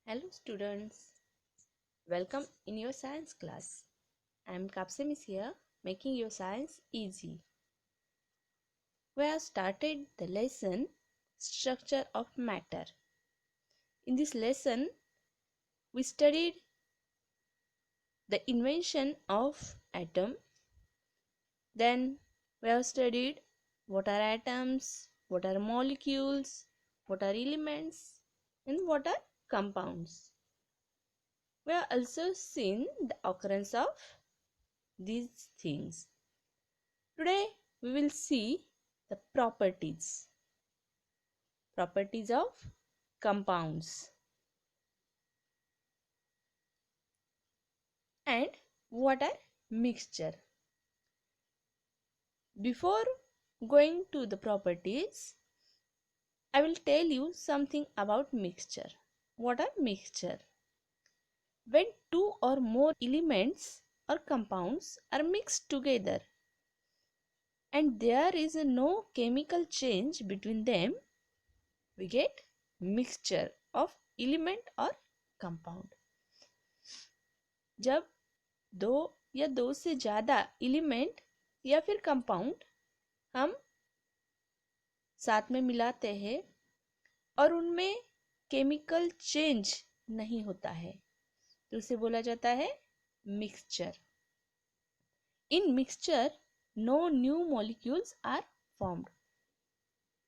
Hello students, welcome in your science class. I am Kapsemis here, making your science easy. We have started the lesson Structure of Matter. In this lesson, we studied the invention of atom. Then we have studied what are atoms, what are molecules, what are elements, and what are compounds. We have also seen the occurrence of these things. Today we will see the properties of compounds and what are mixture. Before going to the properties, I will tell you something about mixture. What are mixture? When two or more elements or compounds are mixed together and there is no chemical change between them, we get mixture of element or compound. जब दो या दो से ज़्यादा element या फिर compound हम साथ में मिलाते हैं और उनमें केमिकल चेंज नहीं होता है तो उसे बोला जाता है mixture. In mixture no new molecules are formed.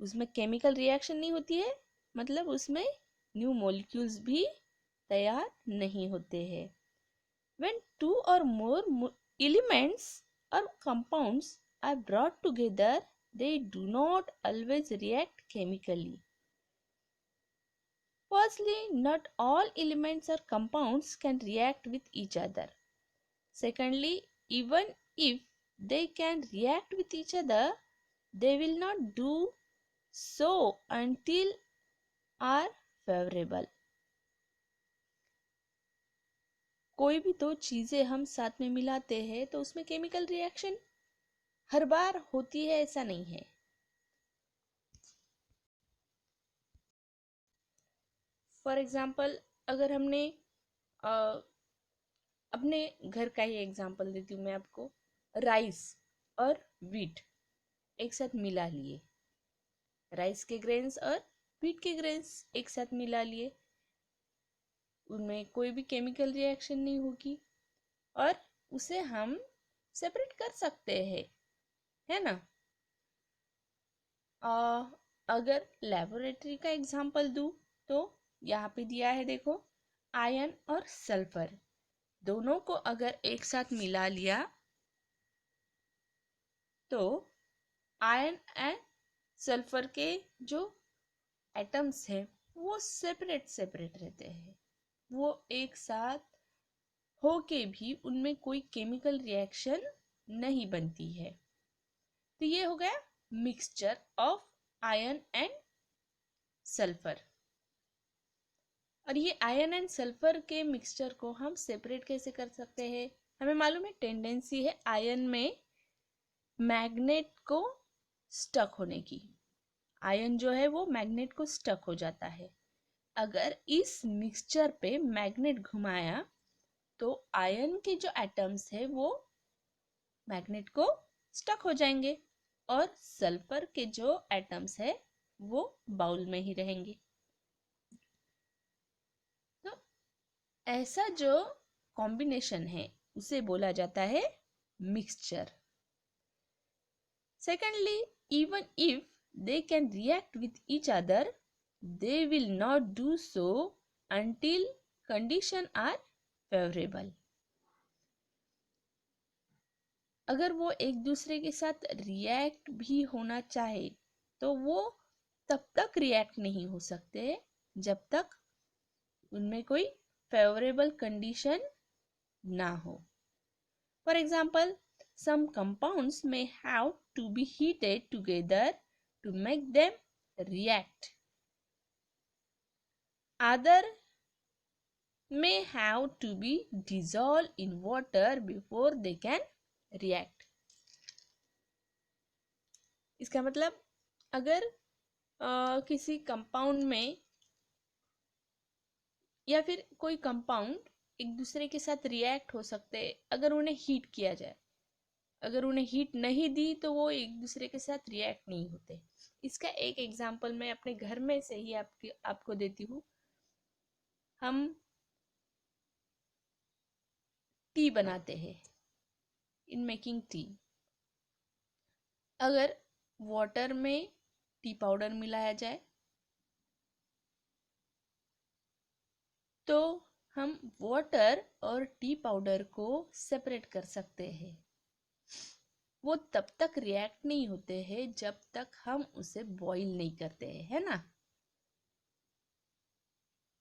उसमें केमिकल रिएक्शन नहीं होती है, मतलब उसमें न्यू मॉलिक्यूल्स भी तैयार नहीं होते हैं. When two or more elements or compounds are brought together, they do not always react chemically. Firstly, not all elements or compounds can react with each other. Secondly, even if they can react with each other, they will not do so until are favorable. कोई भी दो चीज़ें हम साथ में मिलाते हैं तो उसमें केमिकल रिएक्शन हर बार होती है ऐसा नहीं है. फॉर एग्जाम्पल अगर हमने अपने घर का ही एग्जाम्पल देती हूँ मैं आपको. राइस और वीट एक साथ मिला लिए, राइस के ग्रेन्स और वीट के ग्रेन्स एक साथ मिला लिए, उनमें कोई भी केमिकल रिएक्शन नहीं होगी और उसे हम सेपरेट कर सकते हैं, है ना. अगर लेबोरेटरी का एग्जाम्पल दूँ तो यहाँ पे दिया है देखो, आयरन और सल्फर दोनों को अगर एक साथ मिला लिया तो आयरन एंड सल्फर के जो एटम्स हैं वो सेपरेट रहते हैं. वो एक साथ होके भी उनमें कोई केमिकल रिएक्शन नहीं बनती है. तो ये हो गया mixture of iron and sulphur. और ये आयरन एंड सल्फर के मिक्सचर को हम सेपरेट कैसे कर सकते हैं? हमें मालूम है टेंडेंसी है आयरन में मैग्नेट को स्टक होने की. आयरन जो है वो मैग्नेट को स्टक हो जाता है. अगर इस मिक्सचर पे मैग्नेट घुमाया तो आयरन के जो एटम्स है वो मैग्नेट को स्टक हो जाएंगे और सल्फर के जो एटम्स है वो बाउल में ही रहेंगे. तो ऐसा जो कॉम्बिनेशन है उसे बोला जाता है mixture. Secondly, even if they can react with each other, they will not do so until conditions are favorable. अगर वो एक दूसरे के साथ रिएक्ट भी होना चाहे तो वो तब तक रिएक्ट नहीं हो सकते जब तक उनमें कोई फेवरेबल कंडीशन ना हो. For example, some compounds may have to be heated together to make them react. Other may have to be dissolved in water before they can react. इसका मतलब अगर किसी कंपाउंड में या फिर कोई कंपाउंड एक दूसरे के साथ रिएक्ट हो सकते हैं अगर उन्हें हीट किया जाए। अगर उन्हें हीट नहीं दी तो वो एक दूसरे के साथ रिएक्ट नहीं होते। इसका एक एग्जांपल मैं अपने घर में से ही आपको देती हूँ। हम टी बनाते हैं। इन मेकिंग टी, अगर वाटर में टी पाउडर मिलाया जाए तो हम वाटर और टी पाउडर को सेपरेट कर सकते हैं। वो तब तक रिएक्ट नहीं होते हैं जब तक हम उसे बॉईल नहीं करते हैं, है ना।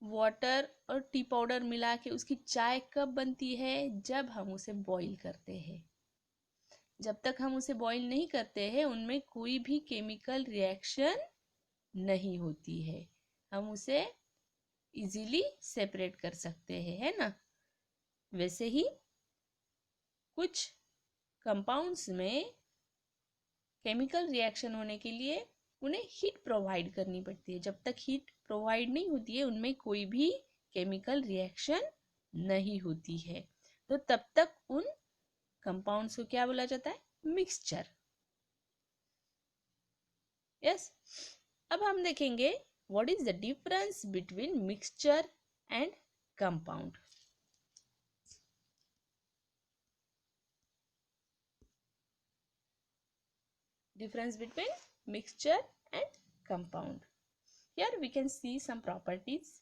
वाटर और टी पाउडर मिला के उसकी चाय कब बनती है? जब हम उसे बॉईल करते हैं। जब तक हम उसे बॉईल नहीं करते हैं उनमें कोई भी केमिकल रिएक्शन नहीं होती है। हम उसे इजीली सेपरेट कर सकते हैं, है ना। वैसे ही कुछ कंपाउंड्स में केमिकल रिएक्शन होने के लिए उन्हें हीट प्रोवाइड करनी पड़ती है। जब तक हीट प्रोवाइड नहीं होती है उनमें कोई भी केमिकल रिएक्शन नहीं होती है। तो तब तक उन कंपाउंड्स को क्या बोला जाता है? मिक्सचर। यस। अब हम देखेंगे what is the difference between mixture and compound. Difference between mixture and compound. Here we can see some properties,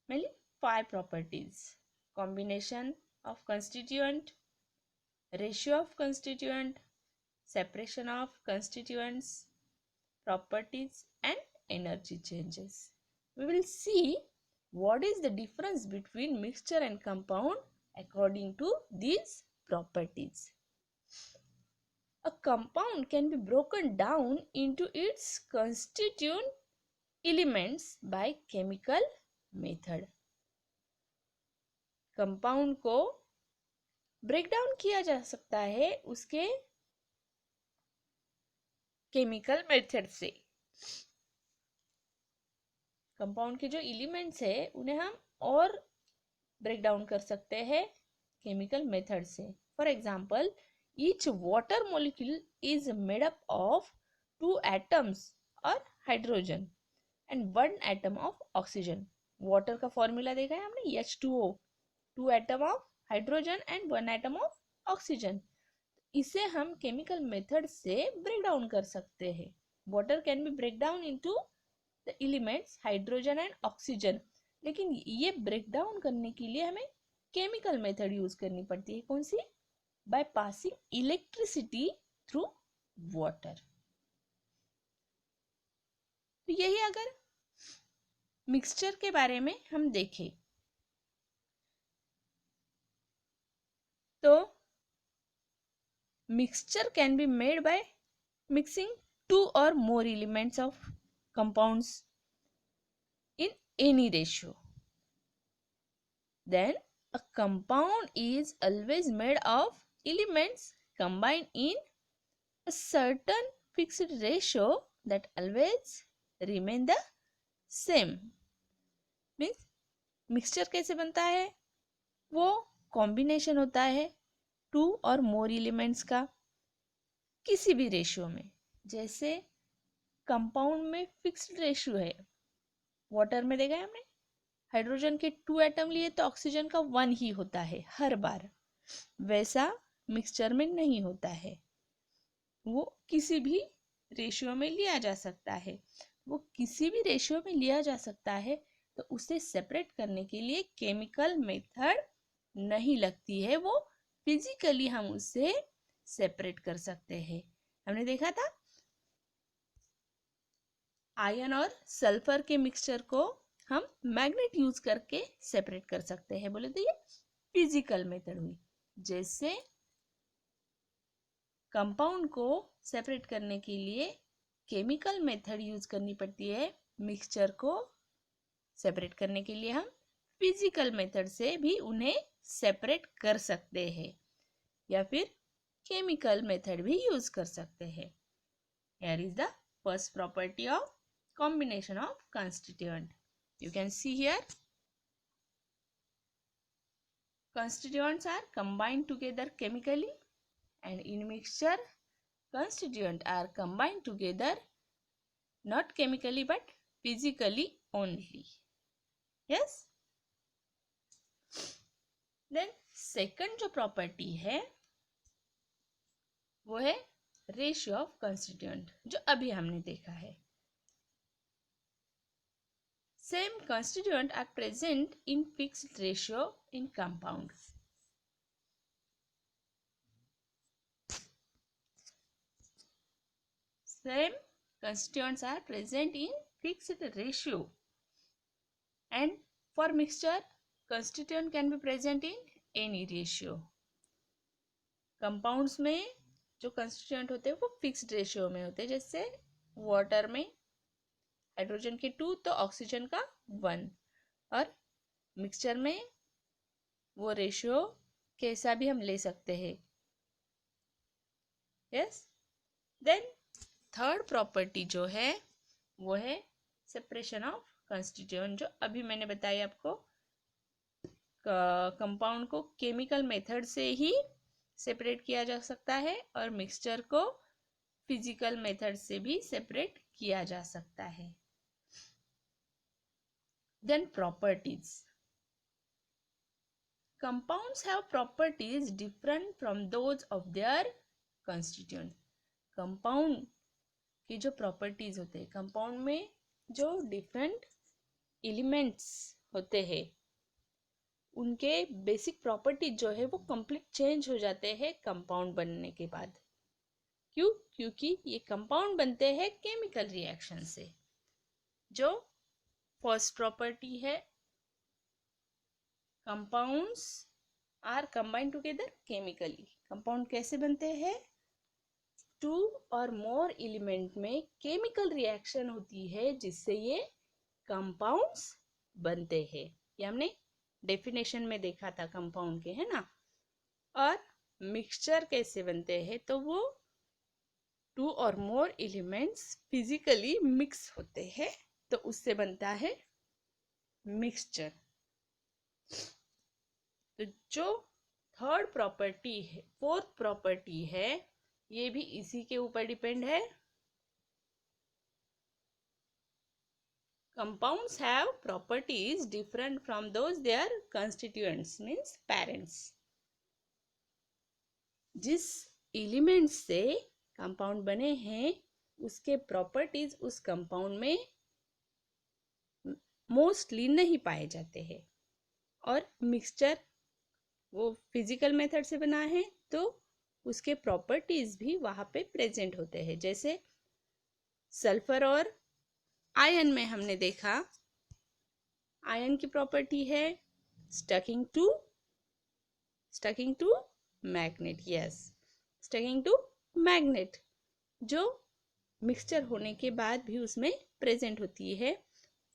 mainly 5 properties: combination of constituent, ratio of constituent, separation of constituents, properties and energy changes. We will see what is the difference between mixture and compound according to these properties. A compound can be broken down into its constituent elements by chemical method. Compound को break down किया जा सकता है उसके chemical method से। Compound के जो elements है उन्हें हम और ब्रेक डाउन कर सकते हैं केमिकल मेथड से। For example, each water molecule is made up of 2 atoms or hydrogen and 1 atom of oxygen. Water का फॉर्मूला देखा है हमने, H2O, 2 atom of hydrogen and 1 atom of oxygen. इसे हम केमिकल मेथड से ब्रेक डाउन कर सकते हैं। Water can be break down into the elements hydrogen and oxygen, लेकिन ये ब्रेक डाउन करने के लिए हमें केमिकल मेथड यूज करनी पड़ती है। कौन सी? By passing electricity through water. तो यही अगर मिक्सचर के बारे में हम देखें तो mixture can be made by mixing 2 or more elements of compounds in any ratio. Then a compound is always made of elements combined in a certain fixed ratio that always remain the same. Means mixture कैसे बनता है? वो combination होता है 2 or more elements का किसी भी ratio में। जैसे कंपाउंड में फिक्स्ड रेशियो है, वाटर में देखा है हमने, हाइड्रोजन के 2 एटम लिए तो ऑक्सीजन का 1 ही होता है हर बार। वैसा मिक्सचर में नहीं होता है, वो किसी भी रेशियो में लिया जा सकता है। वो किसी भी रेशियो में लिया जा सकता है तो उसे सेपरेट करने के लिए केमिकल मेथड नहीं लगती है, वो फिजिकली हम उसे सेपरेट कर सकते हैं। हमने देखा था आयरन और सल्फर के मिक्सचर को हम मैग्नेट यूज करके सेपरेट कर सकते हैं। बोले तो ये फिजिकल मेथड हुई। जैसे कंपाउंड को सेपरेट करने के लिए केमिकल मेथड यूज करनी पड़ती है, मिक्सचर को सेपरेट करने के लिए हम फिजिकल मेथड से भी उन्हें सेपरेट कर सकते हैं या फिर केमिकल मेथड भी यूज कर सकते हैं। Here is the first property of combination of constituent. You can see here constituents are combined together chemically, and in mixture constituents are combined together not chemically but physically only. Yes. Then second जो property है वो है ratio of constituent, जो अभी हमने देखा है. Same constituent are present in fixed ratio in compound. Same constituents are present in fixed ratio, and for mixture constituent can be present in any ratio. Compounds में जो कंस्टिट्यूएंट होते हैं वो फिक्स्ड रेशियो में होते हैं, जैसे वाटर में हाइड्रोजन के 2 तो ऑक्सीजन का 1, और मिक्सचर में वो रेशियो कैसा भी हम ले सकते हैं. यस. देन थर्ड प्रॉपर्टी जो है वो है सेपरेशन ऑफ कंस्टिट्यूएंट, जो अभी मैंने बताया आपको. कंपाउंड को केमिकल मेथड से ही सेपरेट किया जा सकता है और मिक्सचर को फिजिकल मेथड से भी सेपरेट किया जा सकता है. Then properties. Compounds have properties different from those of their constituent. Compound की जो प्रॉपर्टीज होते हैं, कंपाउंड में जो डिफरेंट एलिमेंट्स होते हैं उनके बेसिक प्रॉपर्टीज जो है वो कंप्लीट चेंज हो जाते हैं कंपाउंड बनने के बाद. क्यों? क्योंकि ये कंपाउंड बनते हैं केमिकल रिएक्शन से. जो फर्स्ट प्रॉपर्टी है, compounds are combined together chemically. Compound कैसे बनते हैं? 2 और मोर एलिमेंट में केमिकल रिएक्शन होती है जिससे ये कंपाउंड्स बनते हैं. ये हमने डेफिनेशन में देखा था कंपाउंड के, है ना. और मिक्सचर कैसे बनते हैं? तो वो 2 or more elements physically mix होते हैं तो उससे बनता है मिक्सचर. तो जो थर्ड प्रॉपर्टी है, फोर्थ प्रॉपर्टी है, ये भी इसी के ऊपर डिपेंड है. Compounds have properties different from those their constituents, means parents. जिस एलिमेंट से कंपाउंड बने हैं उसके प्रॉपर्टीज उस कंपाउंड में मोस्टली नहीं पाए जाते हैं. और मिक्सचर वो फिजिकल मेथड से बना है तो उसके प्रॉपर्टीज भी वहाँ पे प्रेजेंट होते हैं. जैसे सल्फर और आयन में हमने देखा, आयन की प्रॉपर्टी है sticking to magnet. Yes, sticking to magnet, जो मिक्सचर होने के बाद भी उसमें प्रेजेंट होती है.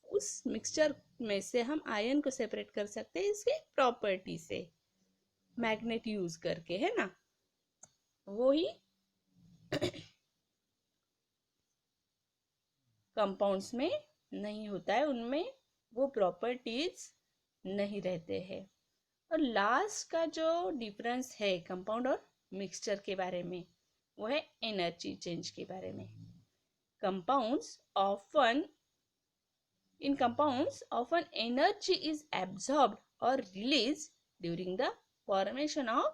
उस मिक्सचर में से हम आयन को सेपरेट कर सकते हैं इसके प्रॉपर्टी से, मैग्नेट यूज करके, है ना. वो ही कंपाउंड्स में नहीं होता है, उनमें वो प्रॉपर्टीज नहीं रहते हैं. और लास्ट का जो डिफरेंस है कंपाउंड और मिक्सचर के बारे में वो है एनर्जी चेंज के बारे में. In compounds often energy is absorbed or released during the formation of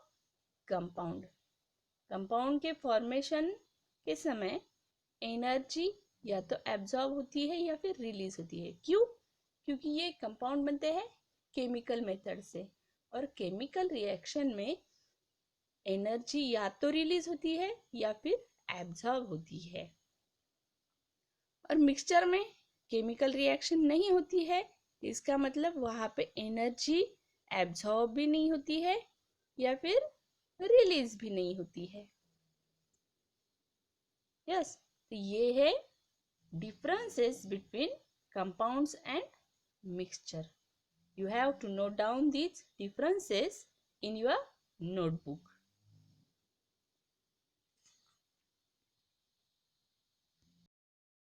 compound. Compound के फॉर्मेशन के समय एनर्जी या तो एब्जॉर्ब होती है या फिर रिलीज होती है. क्यों? क्योंकि ये कंपाउंड बनते हैं केमिकल मेथड से और केमिकल रिएक्शन में एनर्जी या तो रिलीज होती है या फिर एब्जॉर्ब होती है. और मिक्सचर में केमिकल रिएक्शन नहीं होती है, इसका मतलब वहाँ पे एनर्जी एब्जॉर्ब भी नहीं होती है या फिर रिलीज भी नहीं होती है. यस, तो ये है differences between compounds and mixture. You have to note down these differences in your notebook.